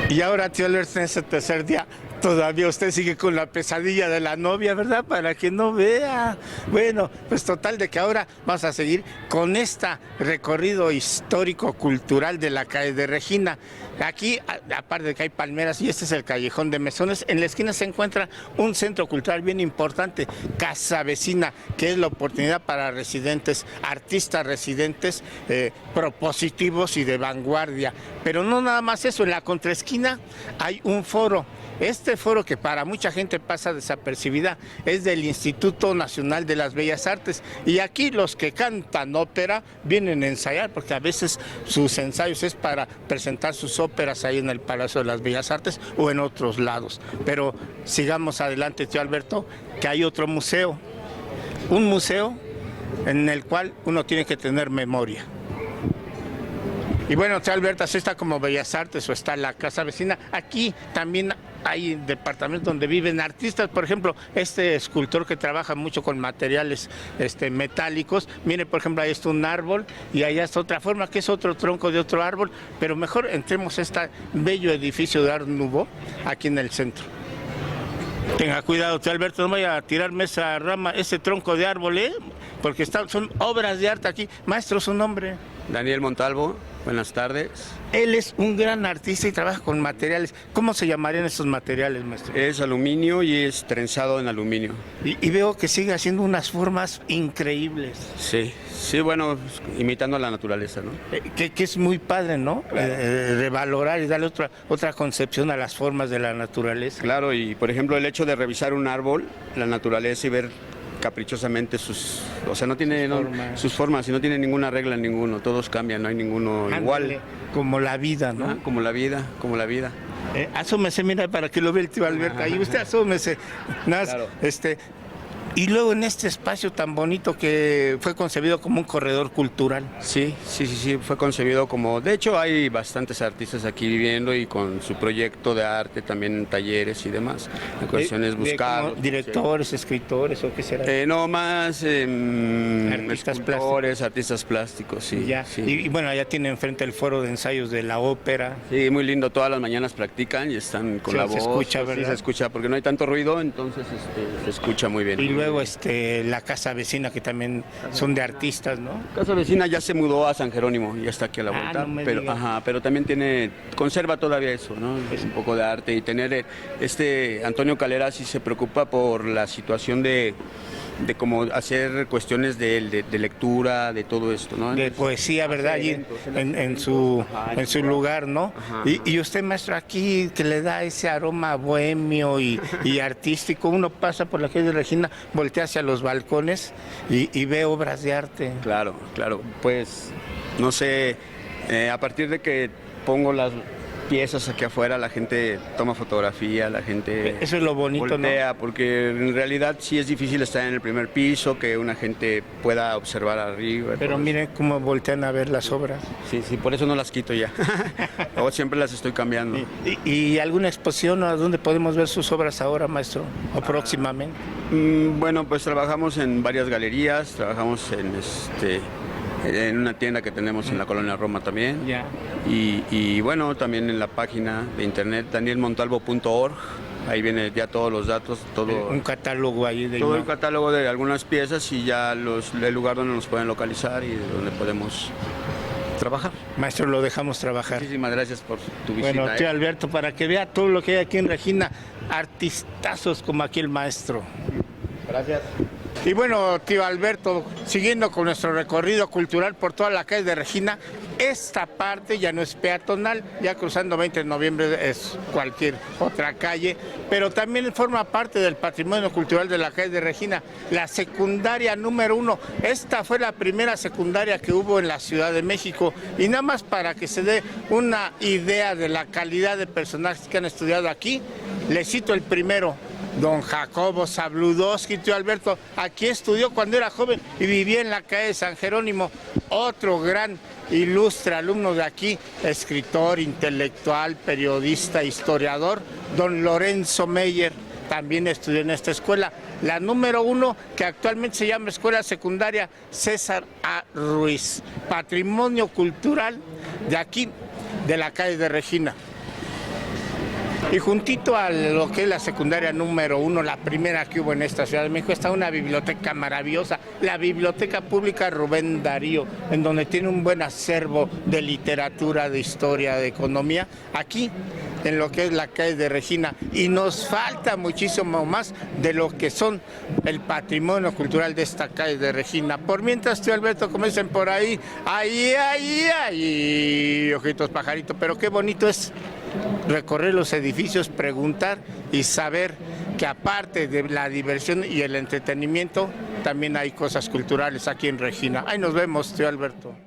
Y ahora, tío Alberto, en ese tercer día, todavía usted sigue con la pesadilla de la novia, ¿verdad? Para que no vea. Bueno, pues total de que ahora vamos a seguir con este recorrido histórico-cultural de la calle de Regina. Aquí, aparte de que hay palmeras, y este es el Callejón de Mesones, en la esquina se encuentra un centro cultural bien importante, Casa Vecina, que es la oportunidad para residentes, artistas residentes, propositivos y de vanguardia. Pero no nada más eso, en la contraesquina hay un foro. Este foro, que para mucha gente pasa desapercibida, es del Instituto Nacional de las Bellas Artes, y aquí los que cantan ópera vienen a ensayar, porque a veces sus ensayos es para presentar sus óperas ahí en el Palacio de las Bellas Artes o en otros lados. Pero sigamos adelante, tío Alberto, que hay otro museo, un museo en el cual uno tiene que tener memoria. Y bueno, tío Alberto, así está como Bellas Artes o está la Casa Vecina. Aquí también hay departamentos donde viven artistas, por ejemplo, este escultor que trabaja mucho con materiales metálicos. Mire, por ejemplo, ahí está un árbol y allá está otra forma, que es otro tronco de otro árbol, pero mejor entremos a este bello edificio de Art Nouveau aquí en el centro. Tenga cuidado, tío Alberto, no vaya a tirarme esa rama, ese tronco de árbol, porque son obras de arte aquí. Maestro, su nombre. Daniel Montalvo, buenas tardes. Él es un gran artista y trabaja con materiales. ¿Cómo se llamarían estos materiales, maestro? Es aluminio y es trenzado en aluminio. Y veo que sigue haciendo unas formas increíbles. Sí, bueno, imitando a la naturaleza, ¿no? Que es muy padre, ¿no? Claro. Revalorar y darle otra concepción a las formas de la naturaleza. Claro, y por ejemplo el hecho de revisar un árbol, la naturaleza, y ver caprichosamente no tiene sus formas, y no tiene ninguna regla ninguno, todos cambian, no hay ninguno igual. Ándale, como la vida, ¿no? Como la vida. Asómese, mira, para que lo vea el tío Alberto. Ahí usted asómese. Claro. Y luego en este espacio tan bonito que fue concebido como un corredor cultural. Sí, fue concebido como... De hecho, hay bastantes artistas aquí viviendo y con su proyecto de arte, también talleres y demás. La cuestión es buscar... ¿Directores, escritores o qué será? No, más artistas plásticos, sí. Sí. Y bueno, allá tiene enfrente el foro de ensayos de la ópera. Sí, muy lindo, todas las mañanas practican y están con la voz. Se escucha, ¿verdad? Sí, se escucha, porque no hay tanto ruido, entonces se escucha muy bien. Y luego la Casa Vecina, que también son de artistas, ¿no? Casa Vecina ya se mudó a San Jerónimo, ya está aquí a la vuelta, no pero también conserva todavía eso, ¿no? Es un poco de arte, y tener Antonio Calera sí se preocupa por la situación de cómo hacer cuestiones de lectura, de todo esto, ¿no? De poesía, ¿verdad? Allí en su lugar, ¿no? Y usted, maestro, aquí que le da ese aroma bohemio y artístico, uno pasa por la calle de Regina, voltea hacia los balcones y ve obras de arte. Claro, pues, no sé, a partir de que pongo las piezas aquí afuera, la gente toma fotografía, la gente... Eso es lo bonito, voltea, ¿no? porque en realidad sí es difícil estar en el primer piso, que una gente pueda observar arriba. Pero miren cómo voltean a ver las obras. Sí, por eso no las quito ya. O siempre las estoy cambiando. ¿Y alguna exposición a dónde podemos ver sus obras ahora, maestro? ¿O próximamente? Bueno, pues trabajamos en varias galerías, trabajamos en una tienda que tenemos en la colonia Roma también. Ya. Y bueno, también en la página de internet danielmontalvo.org. Ahí viene ya todos los datos, todo un catálogo ahí todo el catálogo de algunas piezas y ya el lugar donde nos pueden localizar y donde podemos trabajar. Maestro, lo dejamos trabajar. Muchísimas gracias por tu visita. Bueno, tío Alberto, para que vea todo lo que hay aquí en Regina, artistazos como aquí el maestro. Gracias. Y bueno, tío Alberto, siguiendo con nuestro recorrido cultural por toda la calle de Regina, esta parte ya no es peatonal, ya cruzando 20 de noviembre es cualquier otra calle, pero también forma parte del patrimonio cultural de la calle de Regina, la secundaria número 1. Esta fue la primera secundaria que hubo en la Ciudad de México, y nada más para que se dé una idea de la calidad de personajes que han estudiado aquí, les cito el primero. Don Jacobo Zabludowski, tío Alberto, aquí estudió cuando era joven y vivía en la calle de San Jerónimo. Otro gran ilustre alumno de aquí, escritor, intelectual, periodista, historiador, don Lorenzo Meyer, también estudió en esta escuela. la número 1, que actualmente se llama Escuela Secundaria César A. Ruiz, patrimonio cultural de aquí, de la calle de Regina. Y juntito a lo que es la secundaria número 1, la primera que hubo en esta Ciudad de México, está una biblioteca maravillosa, la Biblioteca Pública Rubén Darío, en donde tiene un buen acervo de literatura, de historia, de economía, aquí en lo que es la calle de Regina. Y nos falta muchísimo más de lo que son el patrimonio cultural de esta calle de Regina. Por mientras, tío Alberto, como dicen por ahí, ahí, ojitos pajaritos, pero qué bonito es recorrer los edificios, preguntar y saber que aparte de la diversión y el entretenimiento, también hay cosas culturales aquí en Regina. Ahí nos vemos, tío Alberto.